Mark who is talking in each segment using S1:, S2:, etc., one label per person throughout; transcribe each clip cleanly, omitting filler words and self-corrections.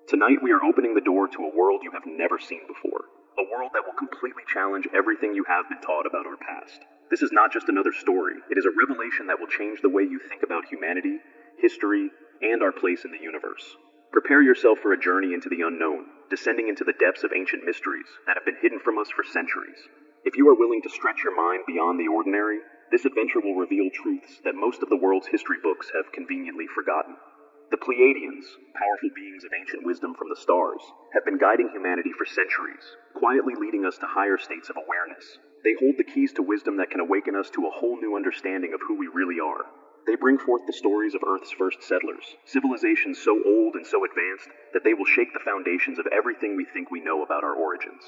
S1: Tonight we are opening the door to a world you have never seen before. A world that will completely challenge everything you have been taught about our past. This is not just another story, it is a revelation that will change the way you think about humanity, history, and our place in the universe. Prepare yourself for a journey into the unknown, descending into the depths of ancient mysteries that have been hidden from us for centuries. If you are willing to stretch your mind beyond the ordinary, this adventure will reveal truths that most of the world's history books have conveniently forgotten. The Pleiadians, powerful beings of ancient wisdom from the stars, have been guiding humanity for centuries, quietly leading us to higher states of awareness. They hold the keys to wisdom that can awaken us to a whole new understanding of who we really are. They bring forth the stories of Earth's first settlers, civilizations so old and so advanced that they will shake the foundations of everything we think we know about our origins.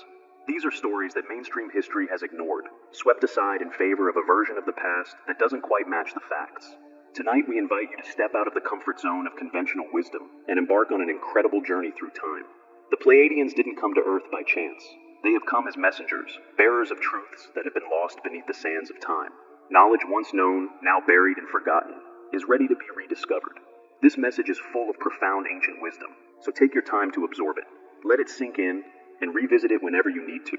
S1: These are stories that mainstream history has ignored, swept aside in favor of a version of the past that doesn't quite match the facts. Tonight we invite you to step out of the comfort zone of conventional wisdom and embark on an incredible journey through time. The Pleiadians didn't come to Earth by chance. They have come as messengers, bearers of truths that have been lost beneath the sands of time. Knowledge once known, now buried and forgotten, is ready to be rediscovered. This message is full of profound ancient wisdom, so take your time to absorb it. Let it sink in and revisit it whenever you need to.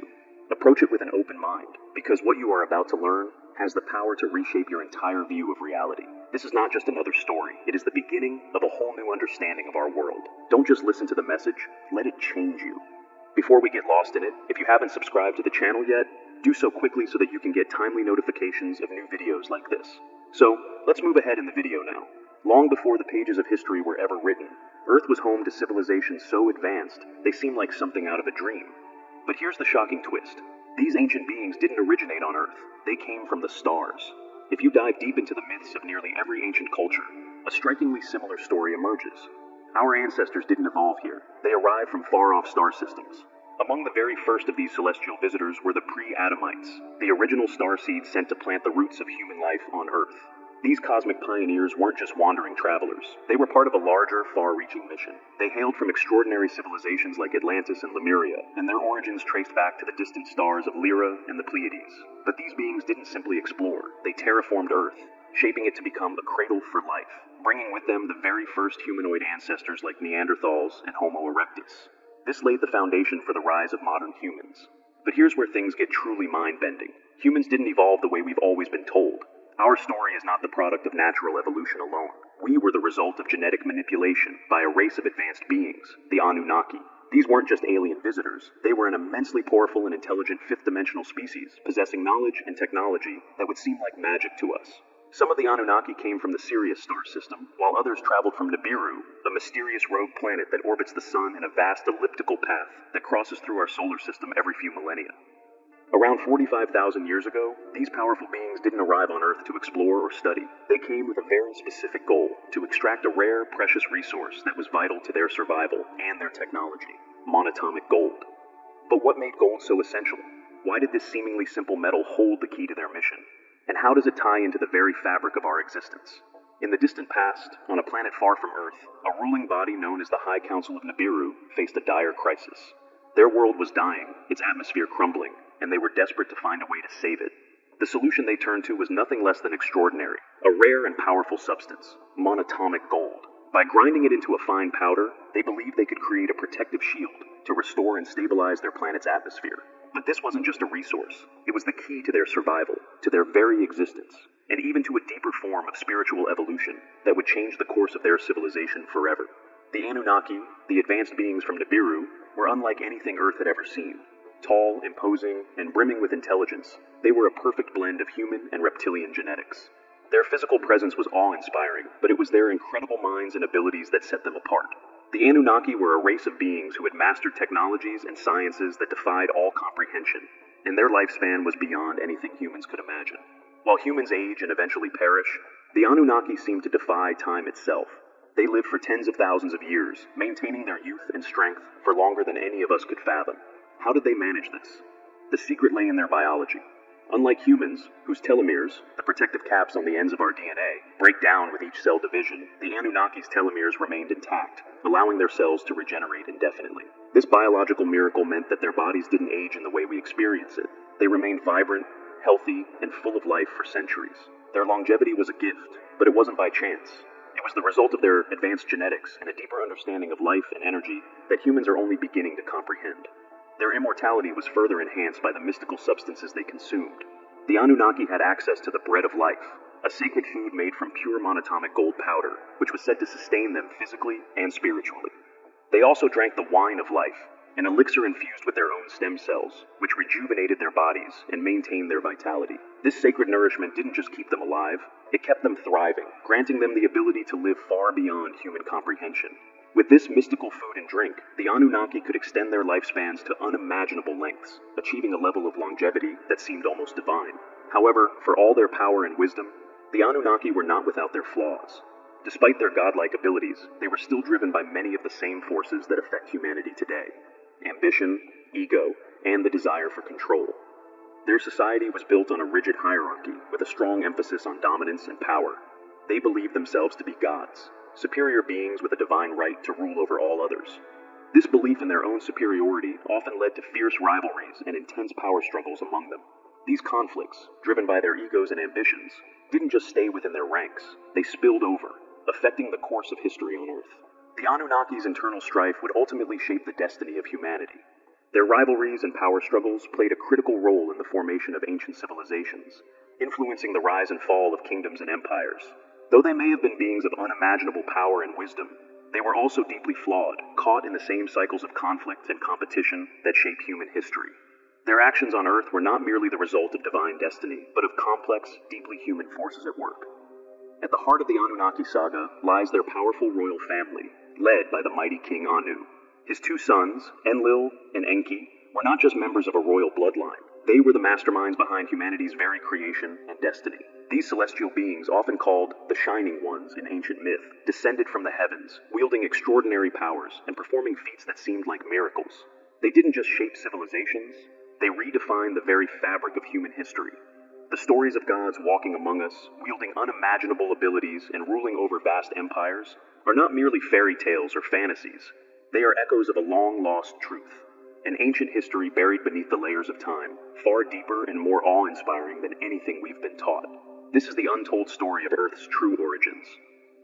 S1: Approach it with an open mind, because what you are about to learn has the power to reshape your entire view of reality. This is not just another story, it is the beginning of a whole new understanding of our world. Don't just listen to the message, let it change you. Before we get lost in it, if you haven't subscribed to the channel yet, do so quickly so that you can get timely notifications of new videos like this. So, let's move ahead in the video now. Long before the pages of history were ever written, Earth was home to civilizations so advanced, they seem like something out of a dream. But here's the shocking twist. These ancient beings didn't originate on Earth, they came from the stars. If you dive deep into the myths of nearly every ancient culture, a strikingly similar story emerges. Our ancestors didn't evolve here, they arrived from far-off star systems. Among the very first of these celestial visitors were the Pleiadians, the original starseeds sent to plant the roots of human life on Earth. These cosmic pioneers weren't just wandering travelers. They were part of a larger, far-reaching mission. They hailed from extraordinary civilizations like Atlantis and Lemuria, and their origins traced back to the distant stars of Lyra and the Pleiades. But these beings didn't simply explore. They terraformed Earth, shaping it to become a cradle for life, bringing with them the very first humanoid ancestors like Neanderthals and Homo erectus. This laid the foundation for the rise of modern humans. But here's where things get truly mind-bending. Humans didn't evolve the way we've always been told. Our story is not the product of natural evolution alone. We were the result of genetic manipulation by a race of advanced beings, the Anunnaki. These weren't just alien visitors. They were an immensely powerful and intelligent fifth-dimensional species, possessing knowledge and technology that would seem like magic to us. Some of the Anunnaki came from the Sirius star system, while others traveled from Nibiru, a mysterious rogue planet that orbits the sun in a vast elliptical path that crosses through our solar system every few millennia. Around 45,000 years ago, these powerful beings didn't arrive on Earth to explore or study. They came with a very specific goal, to extract a rare, precious resource that was vital to their survival and their technology: monatomic gold. But what made gold so essential? Why did this seemingly simple metal hold the key to their mission? And how does it tie into the very fabric of our existence? In the distant past, on a planet far from Earth, a ruling body known as the High Council of Nibiru faced a dire crisis. Their world was dying, its atmosphere crumbling, and they were desperate to find a way to save it. The solution they turned to was nothing less than extraordinary, a rare and powerful substance, monatomic gold. By grinding it into a fine powder, they believed they could create a protective shield to restore and stabilize their planet's atmosphere. But this wasn't just a resource, it was the key to their survival, to their very existence, and even to a deeper form of spiritual evolution that would change the course of their civilization forever. The Anunnaki, the advanced beings from Nibiru, were unlike anything Earth had ever seen. Tall, imposing, and brimming with intelligence, they were a perfect blend of human and reptilian genetics. Their physical presence was awe-inspiring, but it was their incredible minds and abilities that set them apart. The Anunnaki were a race of beings who had mastered technologies and sciences that defied all comprehension, and their lifespan was beyond anything humans could imagine. While humans age and eventually perish, the Anunnaki seemed to defy time itself. They lived for tens of thousands of years, maintaining their youth and strength for longer than any of us could fathom. How did they manage this? The secret lay in their biology. Unlike humans, whose telomeres, the protective caps on the ends of our DNA, break down with each cell division, the Anunnaki's telomeres remained intact, allowing their cells to regenerate indefinitely. This biological miracle meant that their bodies didn't age in the way we experience it. They remained vibrant, healthy, and full of life for centuries. Their longevity was a gift, but it wasn't by chance. It was the result of their advanced genetics and a deeper understanding of life and energy that humans are only beginning to comprehend. Their immortality was further enhanced by the mystical substances they consumed. The Anunnaki had access to the bread of life, a sacred food made from pure monatomic gold powder, which was said to sustain them physically and spiritually. They also drank the wine of life, an elixir infused with their own stem cells, which rejuvenated their bodies and maintained their vitality. This sacred nourishment didn't just keep them alive, it kept them thriving, granting them the ability to live far beyond human comprehension. With this mystical food and drink, the Anunnaki could extend their lifespans to unimaginable lengths, achieving a level of longevity that seemed almost divine. However, for all their power and wisdom, the Anunnaki were not without their flaws. Despite their godlike abilities, they were still driven by many of the same forces that affect humanity today: ambition, ego, and the desire for control. Their society was built on a rigid hierarchy with a strong emphasis on dominance and power. They believed themselves to be gods, superior beings with a divine right to rule over all others. This belief in their own superiority often led to fierce rivalries and intense power struggles among them. These conflicts, driven by their egos and ambitions, didn't just stay within their ranks, they spilled over, affecting the course of history on Earth. The Anunnaki's internal strife would ultimately shape the destiny of humanity. Their rivalries and power struggles played a critical role in the formation of ancient civilizations, influencing the rise and fall of kingdoms and empires. Though they may have been beings of unimaginable power and wisdom, they were also deeply flawed, caught in the same cycles of conflict and competition that shape human history. Their actions on Earth were not merely the result of divine destiny, but of complex, deeply human forces at work. At the heart of the Anunnaki saga lies their powerful royal family, led by the mighty King Anu. His two sons, Enlil and Enki, were not just members of a royal bloodline. They were the masterminds behind humanity's very creation and destiny. These celestial beings, often called the Shining Ones in ancient myth, descended from the heavens, wielding extraordinary powers and performing feats that seemed like miracles. They didn't just shape civilizations, they redefined the very fabric of human history. The stories of gods walking among us, wielding unimaginable abilities and ruling over vast empires, are not merely fairy tales or fantasies. They are echoes of a long-lost truth, an ancient history buried beneath the layers of time, far deeper and more awe-inspiring than anything we've been taught. This is the untold story of Earth's true origins.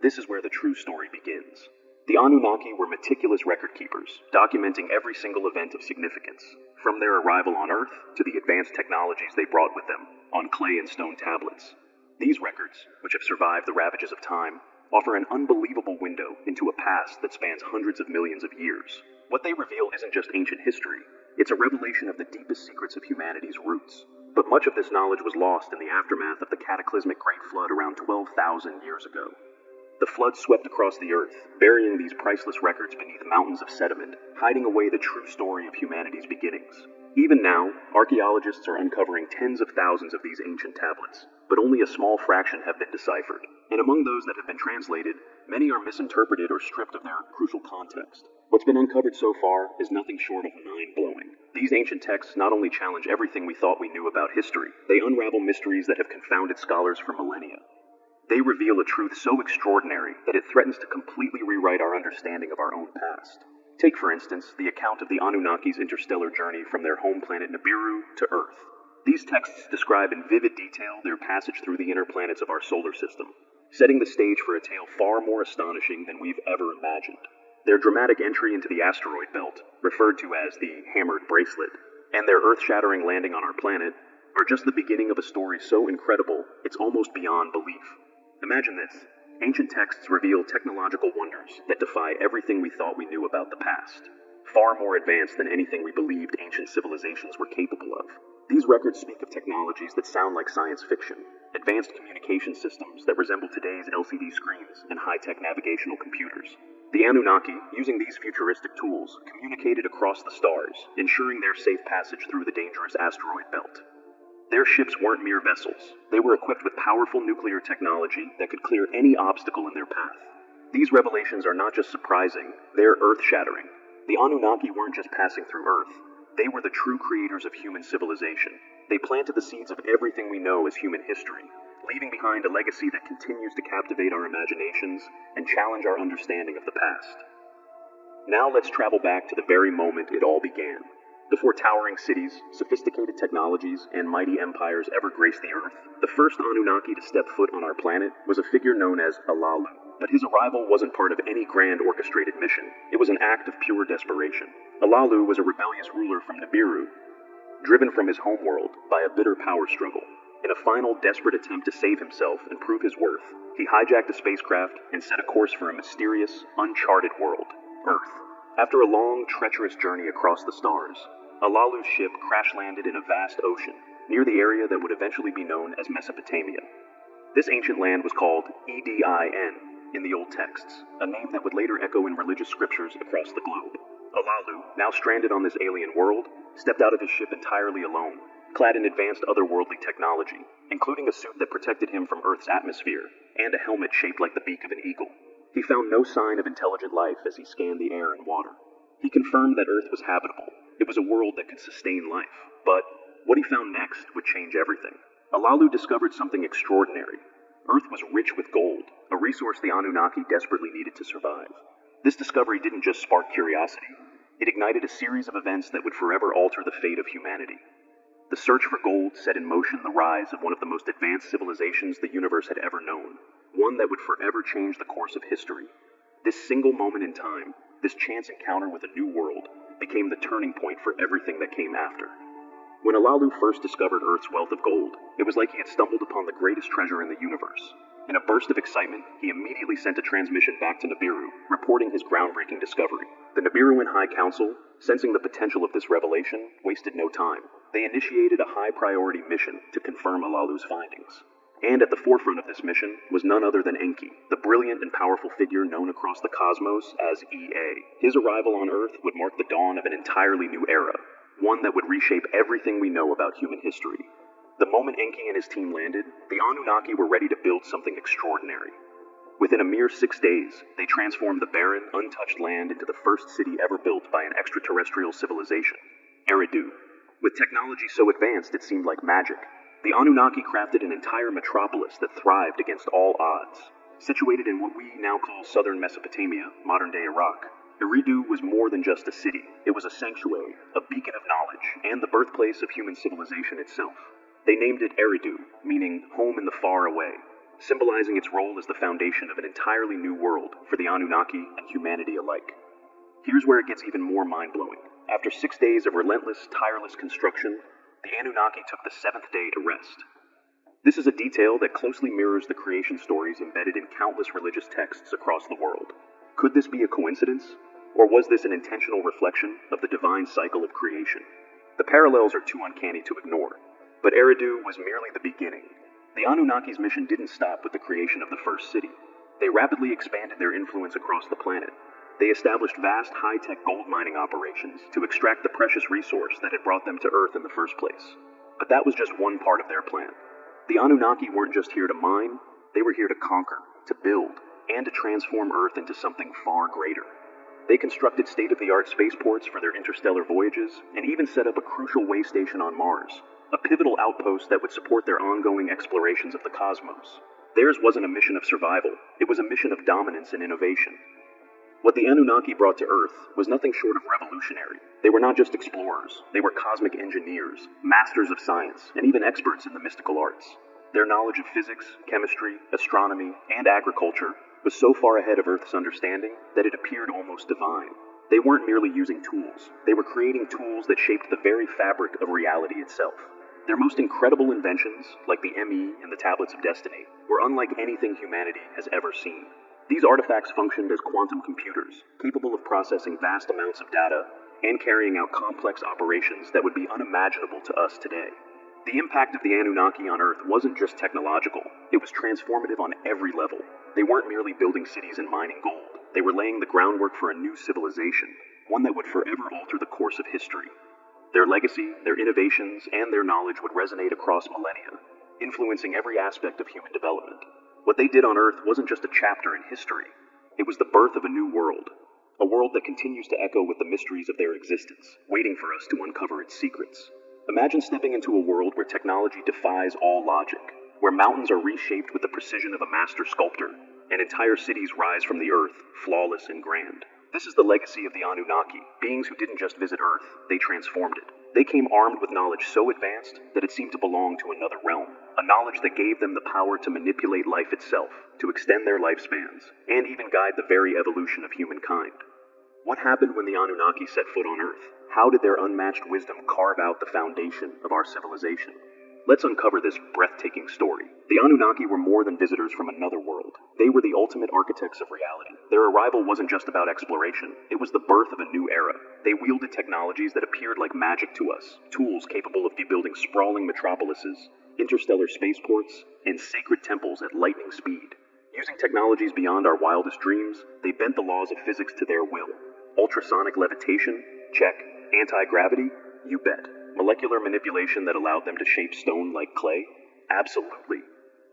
S1: This is where the true story begins. The Anunnaki were meticulous record keepers, documenting every single event of significance, from their arrival on Earth to the advanced technologies they brought with them, on clay and stone tablets. These records, which have survived the ravages of time, offer an unbelievable window into a past that spans hundreds of millions of years. What they reveal isn't just ancient history, it's a revelation of the deepest secrets of humanity's roots. But much of this knowledge was lost in the aftermath of the cataclysmic Great Flood around 12,000 years ago. The flood swept across the earth, burying these priceless records beneath mountains of sediment, hiding away the true story of humanity's beginnings. Even now, archaeologists are uncovering tens of thousands of these ancient tablets, but only a small fraction have been deciphered. And among those that have been translated, many are misinterpreted or stripped of their crucial context. What's been uncovered so far is nothing short of mind-blowing. These ancient texts not only challenge everything we thought we knew about history, they unravel mysteries that have confounded scholars for millennia. They reveal a truth so extraordinary that it threatens to completely rewrite our understanding of our own past. Take, for instance, the account of the Anunnaki's interstellar journey from their home planet Nibiru to Earth. These texts describe in vivid detail their passage through the inner planets of our solar system, setting the stage for a tale far more astonishing than we've ever imagined. Their dramatic entry into the asteroid belt, referred to as the Hammered Bracelet, and their earth-shattering landing on our planet, are just the beginning of a story so incredible it's almost beyond belief. Imagine this. Ancient texts reveal technological wonders that defy everything we thought we knew about the past, far more advanced than anything we believed ancient civilizations were capable of. These records speak of technologies that sound like science fiction, advanced communication systems that resemble today's LCD screens and high-tech navigational computers. The Anunnaki, using these futuristic tools, communicated across the stars, ensuring their safe passage through the dangerous asteroid belt. Their ships weren't mere vessels. They were equipped with powerful nuclear technology that could clear any obstacle in their path. These revelations are not just surprising, they're earth-shattering. The Anunnaki weren't just passing through Earth. They were the true creators of human civilization. They planted the seeds of everything we know as human history, leaving behind a legacy that continues to captivate our imaginations and challenge our understanding of the past. Now let's travel back to the very moment it all began. Before towering cities, sophisticated technologies, and mighty empires ever graced the Earth, the first Anunnaki to step foot on our planet was a figure known as Alalu. But his arrival wasn't part of any grand orchestrated mission. It was an act of pure desperation. Alalu was a rebellious ruler from Nibiru, driven from his homeworld by a bitter power struggle. In a final, desperate attempt to save himself and prove his worth, he hijacked a spacecraft and set a course for a mysterious, uncharted world, Earth. After a long, treacherous journey across the stars, Alalu's ship crash-landed in a vast ocean, near the area that would eventually be known as Mesopotamia. This ancient land was called Edin in the old texts, a name that would later echo in religious scriptures across the globe. Alalu, now stranded on this alien world, stepped out of his ship entirely alone, clad in advanced otherworldly technology, including a suit that protected him from Earth's atmosphere, and a helmet shaped like the beak of an eagle. He found no sign of intelligent life as he scanned the air and water. He confirmed that Earth was habitable. It was a world that could sustain life. But what he found next would change everything. Alalu discovered something extraordinary. Earth was rich with gold, a resource the Anunnaki desperately needed to survive. This discovery didn't just spark curiosity. It ignited a series of events that would forever alter the fate of humanity. The search for gold set in motion the rise of one of the most advanced civilizations the universe had ever known, one that would forever change the course of history. This single moment in time, this chance encounter with a new world, became the turning point for everything that came after. When Alalu first discovered Earth's wealth of gold, it was like he had stumbled upon the greatest treasure in the universe. In a burst of excitement, he immediately sent a transmission back to Nibiru, reporting his groundbreaking discovery. The Nibiruan High Council, sensing the potential of this revelation, wasted no time. They initiated a high-priority mission to confirm Alalu's findings. And at the forefront of this mission was none other than Enki, the brilliant and powerful figure known across the cosmos as EA. His arrival on Earth would mark the dawn of an entirely new era, one that would reshape everything we know about human history. The moment Enki and his team landed, the Anunnaki were ready to build something extraordinary. Within a mere 6 days, they transformed the barren, untouched land into the first city ever built by an extraterrestrial civilization, Eridu. With technology so advanced it seemed like magic, the Anunnaki crafted an entire metropolis that thrived against all odds. Situated in what we now call southern Mesopotamia, modern-day Iraq, Eridu was more than just a city. It was a sanctuary, a beacon of knowledge, and the birthplace of human civilization itself. They named it Eridu, meaning home in the far away, symbolizing its role as the foundation of an entirely new world for the Anunnaki and humanity alike. Here's where it gets even more mind-blowing. After 6 days of relentless, tireless construction, the Anunnaki took the 7th day to rest. This is a detail that closely mirrors the creation stories embedded in countless religious texts across the world. Could this be a coincidence? Or was this an intentional reflection of the divine cycle of creation? The parallels are too uncanny to ignore. But Eridu was merely the beginning. The Anunnaki's mission didn't stop with the creation of the first city. They rapidly expanded their influence across the planet. They established vast, high-tech gold mining operations to extract the precious resource that had brought them to Earth in the first place. But that was just one part of their plan. The Anunnaki weren't just here to mine, they were here to conquer, to build, and to transform Earth into something far greater. They constructed state-of-the-art spaceports for their interstellar voyages, and even set up a crucial way station on Mars, a pivotal outpost that would support their ongoing explorations of the cosmos. Theirs wasn't a mission of survival, it was a mission of dominance and innovation. What the Anunnaki brought to Earth was nothing short of revolutionary. They were not just explorers, they were cosmic engineers, masters of science, and even experts in the mystical arts. Their knowledge of physics, chemistry, astronomy, and agriculture was so far ahead of Earth's understanding that it appeared almost divine. They weren't merely using tools, they were creating tools that shaped the very fabric of reality itself. Their most incredible inventions, like the ME and the Tablets of Destiny, were unlike anything humanity has ever seen. These artifacts functioned as quantum computers, capable of processing vast amounts of data and carrying out complex operations that would be unimaginable to us today. The impact of the Anunnaki on Earth wasn't just technological, it was transformative on every level. They weren't merely building cities and mining gold, they were laying the groundwork for a new civilization, one that would forever alter the course of history. Their legacy, their innovations, and their knowledge would resonate across millennia, influencing every aspect of human development. What they did on Earth wasn't just a chapter in history, it was the birth of a new world, a world that continues to echo with the mysteries of their existence, waiting for us to uncover its secrets. Imagine stepping into a world where technology defies all logic, where mountains are reshaped with the precision of a master sculptor, and entire cities rise from the earth, flawless and grand. This is the legacy of the Anunnaki, beings who didn't just visit Earth, they transformed it. They came armed with knowledge so advanced that it seemed to belong to another realm, a knowledge that gave them the power to manipulate life itself, to extend their lifespans, and even guide the very evolution of humankind. What happened when the Anunnaki set foot on Earth? How did their unmatched wisdom carve out the foundation of our civilization? Let's uncover this breathtaking story. The Anunnaki were more than visitors from another world. They were the ultimate architects of reality. Their arrival wasn't just about exploration, it was the birth of a new era. They wielded technologies that appeared like magic to us, tools capable of building sprawling metropolises, interstellar spaceports, and sacred temples at lightning speed. Using technologies beyond our wildest dreams, they bent the laws of physics to their will. Ultrasonic levitation? Check. Anti-gravity? You bet. Molecular manipulation that allowed them to shape stone like clay? Absolutely.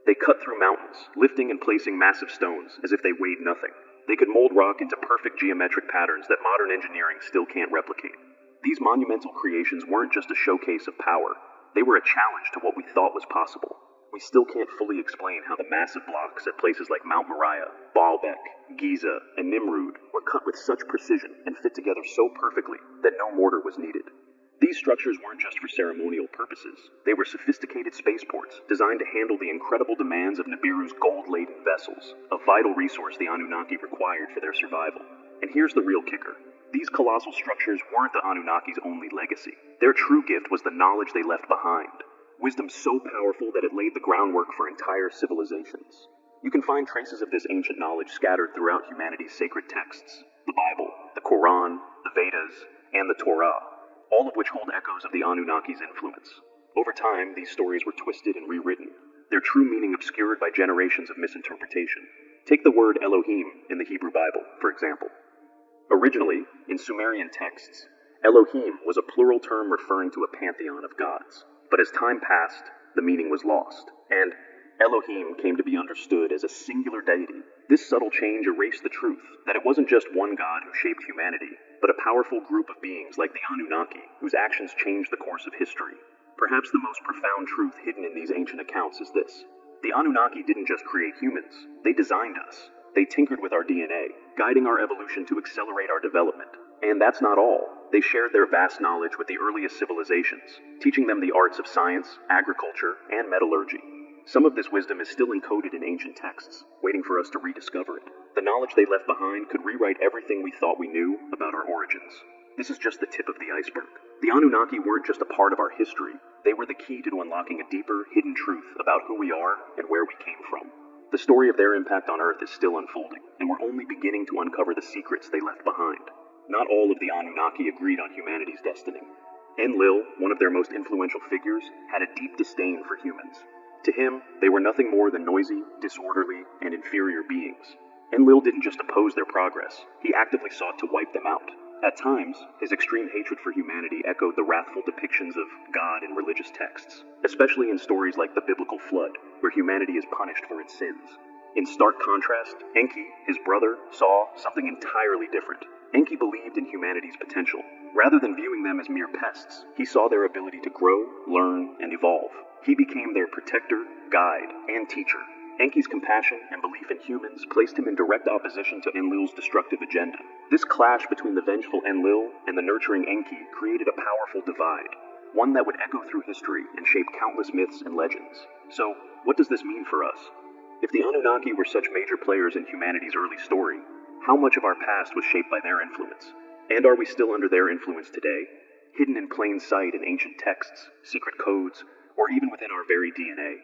S1: They cut through mountains, lifting and placing massive stones as if they weighed nothing. They could mold rock into perfect geometric patterns that modern engineering still can't replicate. These monumental creations weren't just a showcase of power. They were a challenge to what we thought was possible. We still can't fully explain how the massive blocks at places like Mount Moriah, Baalbek, Giza, and Nimrud were cut with such precision and fit together so perfectly that no mortar was needed. These structures weren't just for ceremonial purposes. They were sophisticated spaceports designed to handle the incredible demands of Nibiru's gold-laden vessels, a vital resource the Anunnaki required for their survival. And here's the real kicker. These colossal structures weren't the Anunnaki's only legacy. Their true gift was the knowledge they left behind. Wisdom so powerful that it laid the groundwork for entire civilizations. You can find traces of this ancient knowledge scattered throughout humanity's sacred texts. The Bible, the Quran, the Vedas, and the Torah, all of which hold echoes of the Anunnaki's influence. Over time, these stories were twisted and rewritten, their true meaning obscured by generations of misinterpretation. Take the word Elohim in the Hebrew Bible, for example. Originally, in Sumerian texts, Elohim was a plural term referring to a pantheon of gods. But as time passed, the meaning was lost, and Elohim came to be understood as a singular deity. This subtle change erased the truth that it wasn't just one god who shaped humanity, but a powerful group of beings like the Anunnaki, whose actions changed the course of history. Perhaps the most profound truth hidden in these ancient accounts is this. The Anunnaki didn't just create humans, they designed us. They tinkered with our DNA, guiding our evolution to accelerate our development. And that's not all. They shared their vast knowledge with the earliest civilizations, teaching them the arts of science, agriculture, and metallurgy. Some of this wisdom is still encoded in ancient texts, waiting for us to rediscover it. The knowledge they left behind could rewrite everything we thought we knew about our origins. This is just the tip of the iceberg. The Anunnaki weren't just a part of our history, they were the key to unlocking a deeper, hidden truth about who we are and where we came from. The story of their impact on Earth is still unfolding, and we're only beginning to uncover the secrets they left behind. Not all of the Anunnaki agreed on humanity's destiny. Enlil, one of their most influential figures, had a deep disdain for humans. To him, they were nothing more than noisy, disorderly, and inferior beings. Enlil didn't just oppose their progress, he actively sought to wipe them out. At times, his extreme hatred for humanity echoed the wrathful depictions of God in religious texts, especially in stories like the biblical flood, where humanity is punished for its sins. In stark contrast, Enki, his brother, saw something entirely different. Enki believed in humanity's potential. Rather than viewing them as mere pests, he saw their ability to grow, learn, and evolve. He became their protector, guide, and teacher. Enki's compassion and belief in humans placed him in direct opposition to Enlil's destructive agenda. This clash between the vengeful Enlil and the nurturing Enki created a powerful divide, one that would echo through history and shape countless myths and legends. So, what does this mean for us? If the Anunnaki were such major players in humanity's early story, how much of our past was shaped by their influence? And are we still under their influence today, hidden in plain sight in ancient texts, secret codes, or even within our very DNA?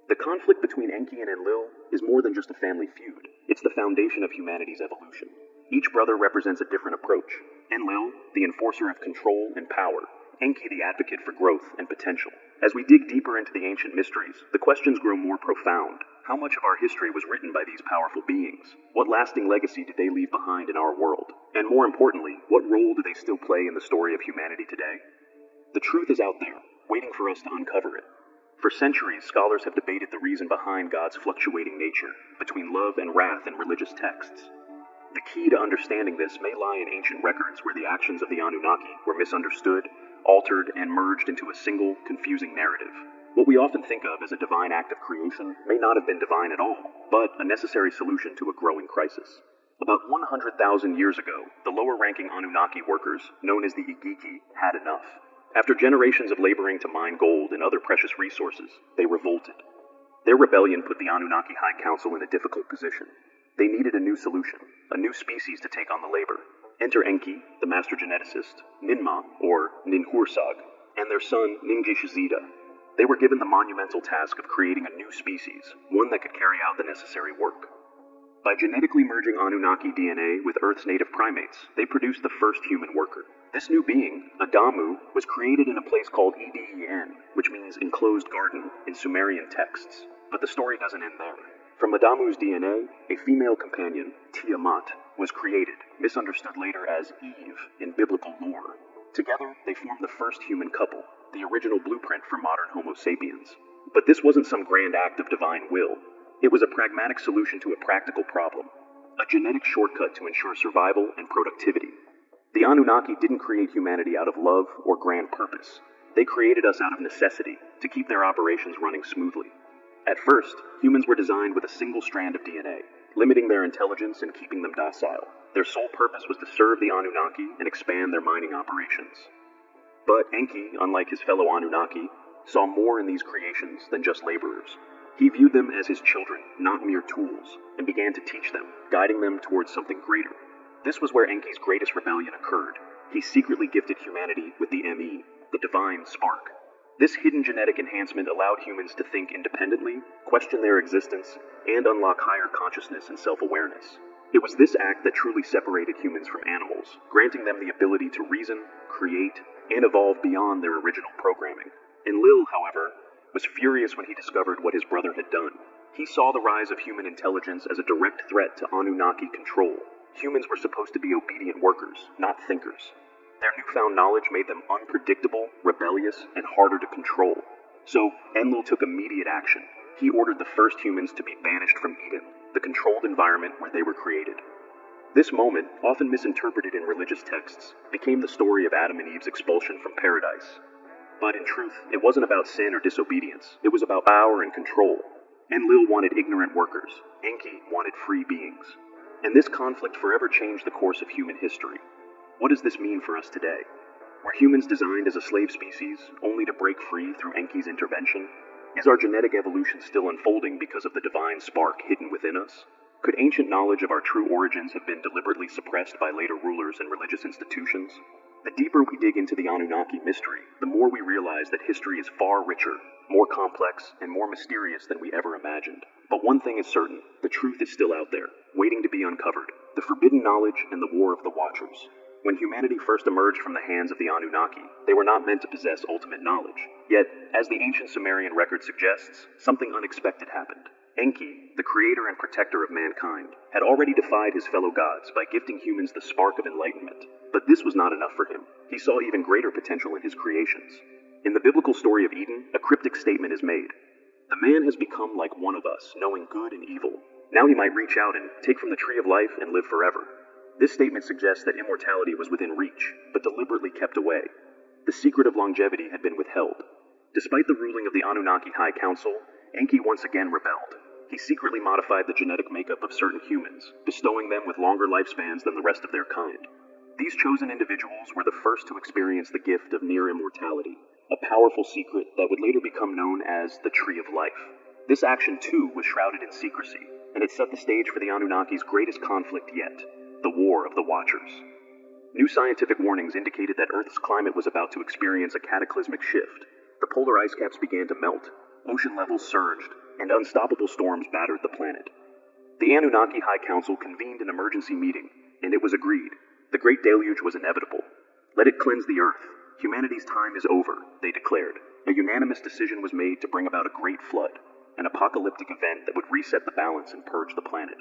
S1: The conflict between Enki and Enlil is more than just a family feud. It's the foundation of humanity's evolution. Each brother represents a different approach. Enlil, the enforcer of control and power. Enki, the advocate for growth and potential. As we dig deeper into the ancient mysteries, the questions grow more profound. How much of our history was written by these powerful beings? What lasting legacy did they leave behind in our world? And more importantly, what role do they still play in the story of humanity today? The truth is out there, waiting for us to uncover it. For centuries, scholars have debated the reason behind God's fluctuating nature, between love and wrath in religious texts. The key to understanding this may lie in ancient records where the actions of the Anunnaki were misunderstood, altered, and merged into a single, confusing narrative. What we often think of as a divine act of creation may not have been divine at all, but a necessary solution to a growing crisis. About 100,000 years ago, the lower-ranking Anunnaki workers, known as the Igigi, had enough. After generations of laboring to mine gold and other precious resources, they revolted. Their rebellion put the Anunnaki High Council in a difficult position. They needed a new solution, a new species to take on the labor. Enter Enki, the master geneticist, Ninmah, or Ninhursag, and their son Ningishzida. They were given the monumental task of creating a new species, one that could carry out the necessary work. By genetically merging Anunnaki DNA with Earth's native primates, they produced the first human worker. This new being, Adamu, was created in a place called Eden, which means enclosed garden in Sumerian texts. But the story doesn't end there. From Adamu's DNA, a female companion, Tiamat, was created, misunderstood later as Eve in biblical lore. Together, they formed the first human couple, the original blueprint for modern Homo sapiens. But this wasn't some grand act of divine will. It was a pragmatic solution to a practical problem, a genetic shortcut to ensure survival and productivity. The Anunnaki didn't create humanity out of love or grand purpose. They created us out of necessity to keep their operations running smoothly. At first, humans were designed with a single strand of DNA, limiting their intelligence and keeping them docile. Their sole purpose was to serve the Anunnaki and expand their mining operations. But Enki, unlike his fellow Anunnaki, saw more in these creations than just laborers. He viewed them as his children, not mere tools, and began to teach them, guiding them towards something greater. This was where Enki's greatest rebellion occurred. He secretly gifted humanity with the ME, the divine spark. This hidden genetic enhancement allowed humans to think independently, question their existence, and unlock higher consciousness and self-awareness. It was this act that truly separated humans from animals, granting them the ability to reason, create, and evolve beyond their original programming. Enlil, however, was furious when he discovered what his brother had done. He saw the rise of human intelligence as a direct threat to Anunnaki control. Humans were supposed to be obedient workers, not thinkers. Their newfound knowledge made them unpredictable, rebellious, and harder to control. So, Enlil took immediate action. He ordered the first humans to be banished from Eden, the controlled environment where they were created. This moment, often misinterpreted in religious texts, became the story of Adam and Eve's expulsion from paradise. But in truth, it wasn't about sin or disobedience. It was about power and control. Enlil wanted ignorant workers. Enki wanted free beings. And this conflict forever changed the course of human history. What does this mean for us today? Were humans designed as a slave species, only to break free through Enki's intervention? Is our genetic evolution still unfolding because of the divine spark hidden within us? Could ancient knowledge of our true origins have been deliberately suppressed by later rulers and religious institutions? The deeper we dig into the Anunnaki mystery, the more we realize that history is far richer, more complex, and more mysterious than we ever imagined. But one thing is certain, the truth is still out there, waiting to be uncovered. The forbidden knowledge and the war of the Watchers. When humanity first emerged from the hands of the Anunnaki, they were not meant to possess ultimate knowledge. Yet, as the ancient Sumerian record suggests, something unexpected happened. Enki, the creator and protector of mankind, had already defied his fellow gods by gifting humans the spark of enlightenment. But this was not enough for him. He saw even greater potential in his creations. In the biblical story of Eden, a cryptic statement is made. The man has become like one of us, knowing good and evil. Now he might reach out and take from the tree of life and live forever. This statement suggests that immortality was within reach, but deliberately kept away. The secret of longevity had been withheld. Despite the ruling of the Anunnaki High Council, Enki once again rebelled. He secretly modified the genetic makeup of certain humans, bestowing them with longer lifespans than the rest of their kind. These chosen individuals were the first to experience the gift of near immortality, a powerful secret that would later become known as the Tree of Life. This action, too, was shrouded in secrecy, and it set the stage for the Anunnaki's greatest conflict yet, the War of the Watchers. New scientific warnings indicated that Earth's climate was about to experience a cataclysmic shift. The polar ice caps began to melt, ocean levels surged, and unstoppable storms battered the planet. The Anunnaki High Council convened an emergency meeting, and it was agreed. The Great Deluge was inevitable. Let it cleanse the Earth. Humanity's time is over, they declared. A unanimous decision was made to bring about a great flood, an apocalyptic event that would reset the balance and purge the planet.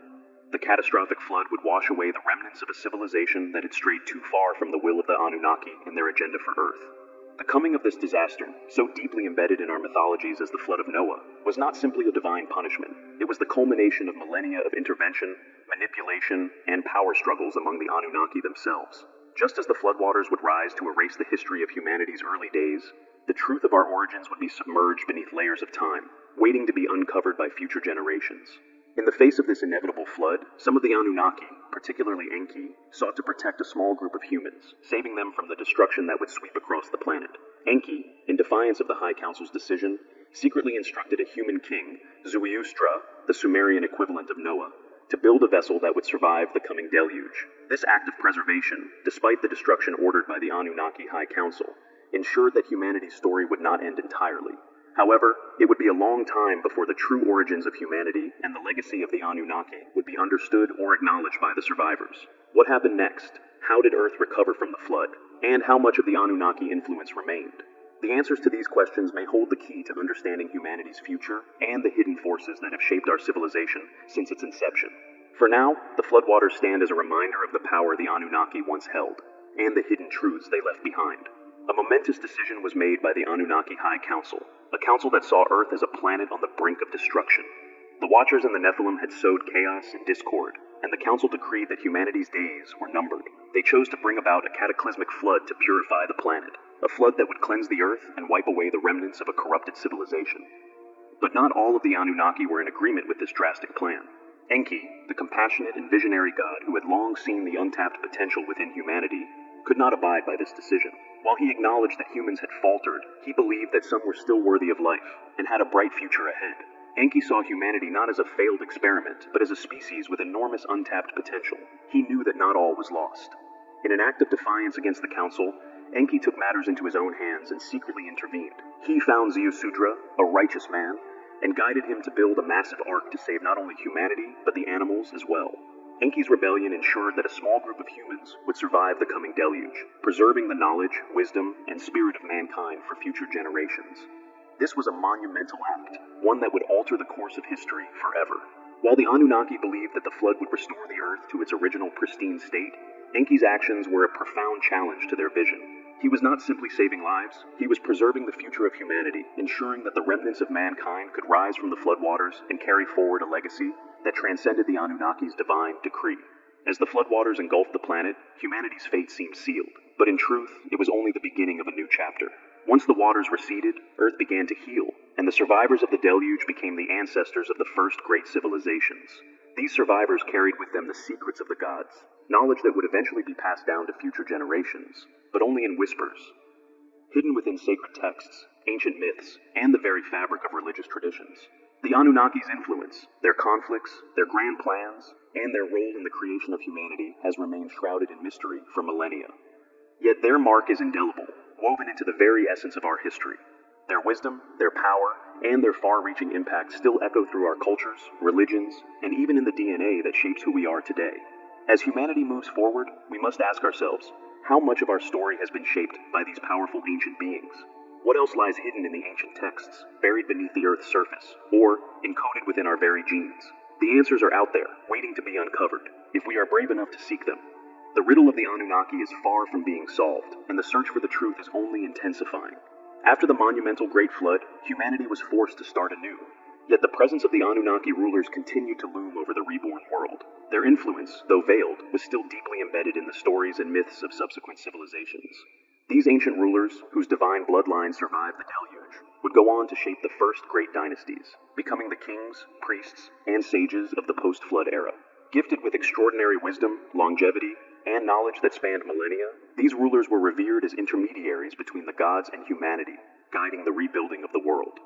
S1: The catastrophic flood would wash away the remnants of a civilization that had strayed too far from the will of the Anunnaki and their agenda for Earth. The coming of this disaster, so deeply embedded in our mythologies as the flood of Noah, was not simply a divine punishment. It was the culmination of millennia of intervention, manipulation, and power struggles among the Anunnaki themselves. Just as the floodwaters would rise to erase the history of humanity's early days, the truth of our origins would be submerged beneath layers of time, waiting to be uncovered by future generations. In the face of this inevitable flood, some of the Anunnaki, particularly Enki, sought to protect a small group of humans, saving them from the destruction that would sweep across the planet. Enki, in defiance of the High Council's decision, secretly instructed a human king, Zoroaster, the Sumerian equivalent of Noah, to build a vessel that would survive the coming deluge. This act of preservation, despite the destruction ordered by the Anunnaki High Council, ensured that humanity's story would not end entirely. However, it would be a long time before the true origins of humanity and the legacy of the Anunnaki would be understood or acknowledged by the survivors. What happened next? How did Earth recover from the flood? And how much of the Anunnaki influence remained? The answers to these questions may hold the key to understanding humanity's future and the hidden forces that have shaped our civilization since its inception. For now, the floodwaters stand as a reminder of the power the Anunnaki once held, and the hidden truths they left behind. A momentous decision was made by the Anunnaki High Council, a council that saw Earth as a planet on the brink of destruction. The Watchers and the Nephilim had sowed chaos and discord, and the council decreed that humanity's days were numbered. They chose to bring about a cataclysmic flood to purify the planet, a flood that would cleanse the Earth and wipe away the remnants of a corrupted civilization. But not all of the Anunnaki were in agreement with this drastic plan. Enki, the compassionate and visionary god who had long seen the untapped potential within humanity, could not abide by this decision. While he acknowledged that humans had faltered, he believed that some were still worthy of life and had a bright future ahead. Enki saw humanity not as a failed experiment, but as a species with enormous untapped potential. He knew that not all was lost. In an act of defiance against the council, Enki took matters into his own hands and secretly intervened. He found Zoroaster, a righteous man, and guided him to build a massive ark to save not only humanity, but the animals as well. Enki's rebellion ensured that a small group of humans would survive the coming deluge, preserving the knowledge, wisdom, and spirit of mankind for future generations. This was a monumental act, one that would alter the course of history forever. While the Anunnaki believed that the flood would restore the Earth to its original pristine state, Enki's actions were a profound challenge to their vision. He was not simply saving lives, he was preserving the future of humanity, ensuring that the remnants of mankind could rise from the floodwaters and carry forward a legacy that transcended the Anunnaki's divine decree. As the floodwaters engulfed the planet, humanity's fate seemed sealed, but in truth, it was only the beginning of a new chapter. Once the waters receded, Earth began to heal, and the survivors of the deluge became the ancestors of the first great civilizations. These survivors carried with them the secrets of the gods, knowledge that would eventually be passed down to future generations, but only in whispers. Hidden within sacred texts, ancient myths, and the very fabric of religious traditions. The Anunnaki's influence, their conflicts, their grand plans, and their role in the creation of humanity has remained shrouded in mystery for millennia. Yet their mark is indelible, woven into the very essence of our history. Their wisdom, their power, and their far-reaching impact still echo through our cultures, religions, and even in the DNA that shapes who we are today. As humanity moves forward, we must ask ourselves, how much of our story has been shaped by these powerful ancient beings? What else lies hidden in the ancient texts, buried beneath the Earth's surface, or encoded within our very genes? The answers are out there, waiting to be uncovered, if we are brave enough to seek them. The riddle of the Anunnaki is far from being solved, and the search for the truth is only intensifying. After the monumental Great Flood, humanity was forced to start anew. Yet the presence of the Anunnaki rulers continued to loom over the reborn world. Their influence, though veiled, was still deeply embedded in the stories and myths of subsequent civilizations. These ancient rulers, whose divine bloodline survived the deluge, would go on to shape the first great dynasties, becoming the kings, priests, and sages of the post-flood era. Gifted with extraordinary wisdom, longevity, and knowledge that spanned millennia, these rulers were revered as intermediaries between the gods and humanity, guiding the rebuilding of the world.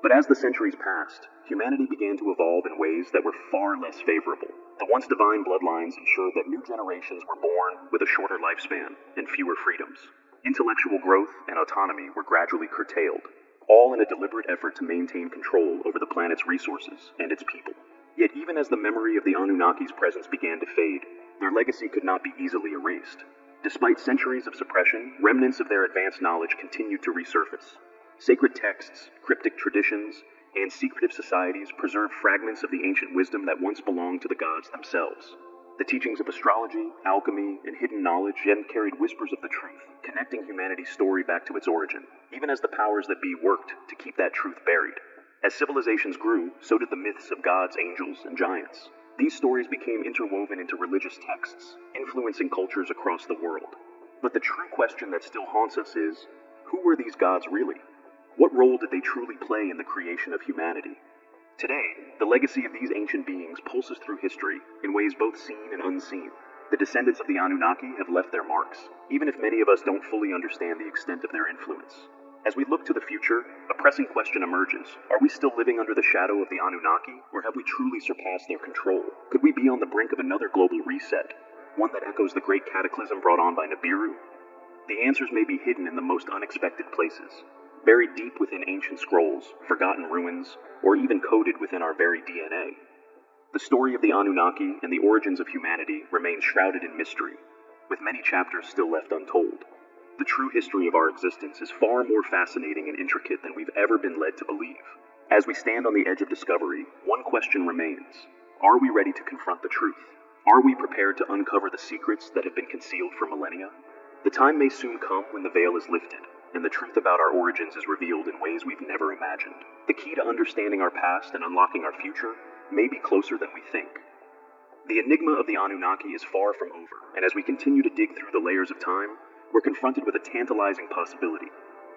S1: But as the centuries passed, humanity began to evolve in ways that were far less favorable. The once divine bloodlines ensured that new generations were born with a shorter lifespan and fewer freedoms. Intellectual growth and autonomy were gradually curtailed, all in a deliberate effort to maintain control over the planet's resources and its people. Yet even as the memory of the Anunnaki's presence began to fade, their legacy could not be easily erased. Despite centuries of suppression, remnants of their advanced knowledge continued to resurface. Sacred texts, cryptic traditions, and secretive societies preserved fragments of the ancient wisdom that once belonged to the gods themselves. The teachings of astrology, alchemy, and hidden knowledge yet carried whispers of the truth, connecting humanity's story back to its origin, even as the powers that be worked to keep that truth buried. As civilizations grew, so did the myths of gods, angels, and giants. These stories became interwoven into religious texts, influencing cultures across the world. But the true question that still haunts us is, who were these gods really? What role did they truly play in the creation of humanity? Today, the legacy of these ancient beings pulses through history in ways both seen and unseen. The descendants of the Anunnaki have left their marks, even if many of us don't fully understand the extent of their influence. As we look to the future, a pressing question emerges. Are we still living under the shadow of the Anunnaki, or have we truly surpassed their control? Could we be on the brink of another global reset, one that echoes the great cataclysm brought on by Nibiru? The answers may be hidden in the most unexpected places, buried deep within ancient scrolls, forgotten ruins, or even coded within our very DNA. The story of the Anunnaki and the origins of humanity remains shrouded in mystery, with many chapters still left untold. The true history of our existence is far more fascinating and intricate than we've ever been led to believe. As we stand on the edge of discovery, one question remains. Are we ready to confront the truth? Are we prepared to uncover the secrets that have been concealed for millennia? The time may soon come when the veil is lifted, and the truth about our origins is revealed in ways we've never imagined. The key to understanding our past and unlocking our future may be closer than we think. The enigma of the Anunnaki is far from over, and as we continue to dig through the layers of time, we're confronted with a tantalizing possibility.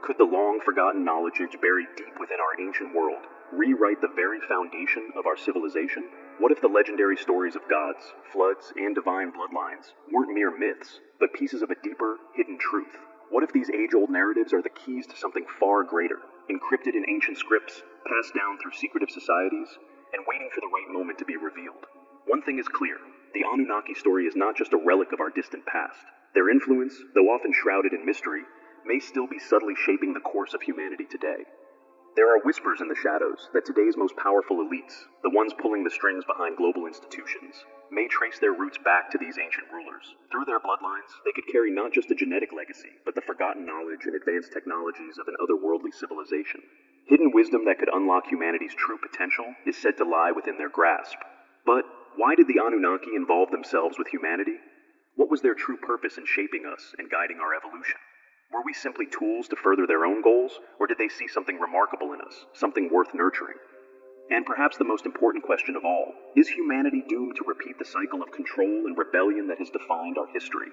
S1: Could the long-forgotten knowledge buried deep within our ancient world rewrite the very foundation of our civilization? What if the legendary stories of gods, floods, and divine bloodlines weren't mere myths, but pieces of a deeper, hidden truth? What if these age-old narratives are the keys to something far greater, encrypted in ancient scripts, passed down through secretive societies, and waiting for the right moment to be revealed? One thing is clear. The Anunnaki story is not just a relic of our distant past. Their influence, though often shrouded in mystery, may still be subtly shaping the course of humanity today. There are whispers in the shadows that today's most powerful elites, the ones pulling the strings behind global institutions, may trace their roots back to these ancient rulers. Through their bloodlines, they could carry not just a genetic legacy, but the forgotten knowledge and advanced technologies of an otherworldly civilization. Hidden wisdom that could unlock humanity's true potential is said to lie within their grasp. But why did the Anunnaki involve themselves with humanity? What was their true purpose in shaping us and guiding our evolution? Were we simply tools to further their own goals, or did they see something remarkable in us, something worth nurturing? And perhaps the most important question of all, is humanity doomed to repeat the cycle of control and rebellion that has defined our history?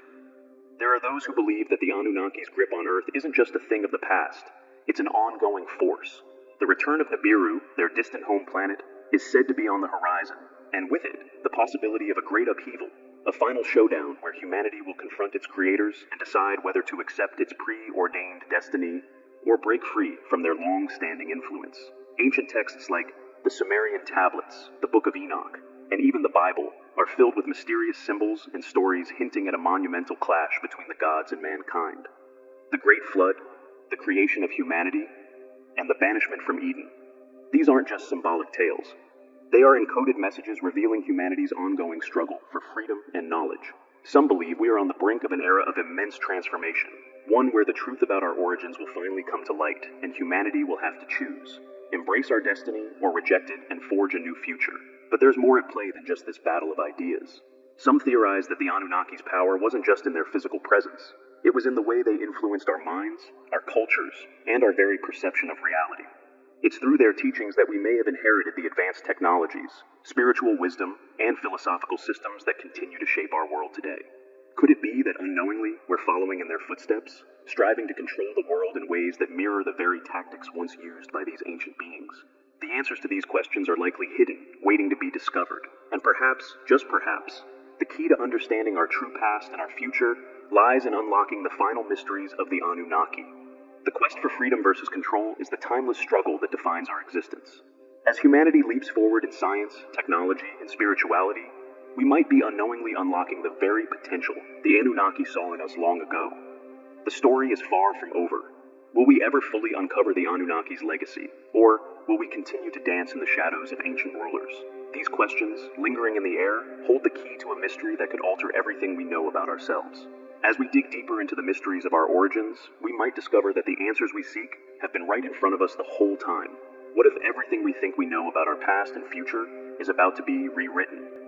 S1: There are those who believe that the Anunnaki's grip on Earth isn't just a thing of the past, it's an ongoing force. The return of Nibiru, their distant home planet, is said to be on the horizon, and with it, the possibility of a great upheaval, a final showdown where humanity will confront its creators and decide whether to accept its preordained destiny or break free from their long-standing influence. Ancient texts like the Sumerian tablets, the Book of Enoch, and even the Bible are filled with mysterious symbols and stories hinting at a monumental clash between the gods and mankind. The Great Flood, the creation of humanity, and the banishment from Eden. These aren't just symbolic tales. They are encoded messages revealing humanity's ongoing struggle for freedom and knowledge. Some believe we are on the brink of an era of immense transformation, one where the truth about our origins will finally come to light, and humanity will have to choose. Embrace our destiny or reject it and forge a new future. But there's more at play than just this battle of ideas. Some theorize that the Anunnaki's power wasn't just in their physical presence. It was in the way they influenced our minds, our cultures, and our very perception of reality. It's through their teachings that we may have inherited the advanced technologies, spiritual wisdom, and philosophical systems that continue to shape our world today. Could it be that unknowingly we're following in their footsteps, striving to control the world in ways that mirror the very tactics once used by these ancient beings? The answers to these questions are likely hidden, waiting to be discovered. And perhaps, just perhaps, the key to understanding our true past and our future lies in unlocking the final mysteries of the Anunnaki. The quest for freedom versus control is the timeless struggle that defines our existence. As humanity leaps forward in science, technology, and spirituality, we might be unknowingly unlocking the very potential the Anunnaki saw in us long ago. The story is far from over. Will we ever fully uncover the Anunnaki's legacy, or will we continue to dance in the shadows of ancient rulers? These questions, lingering in the air, hold the key to a mystery that could alter everything we know about ourselves. As we dig deeper into the mysteries of our origins, we might discover that the answers we seek have been right in front of us the whole time. What if everything we think we know about our past and future is about to be rewritten?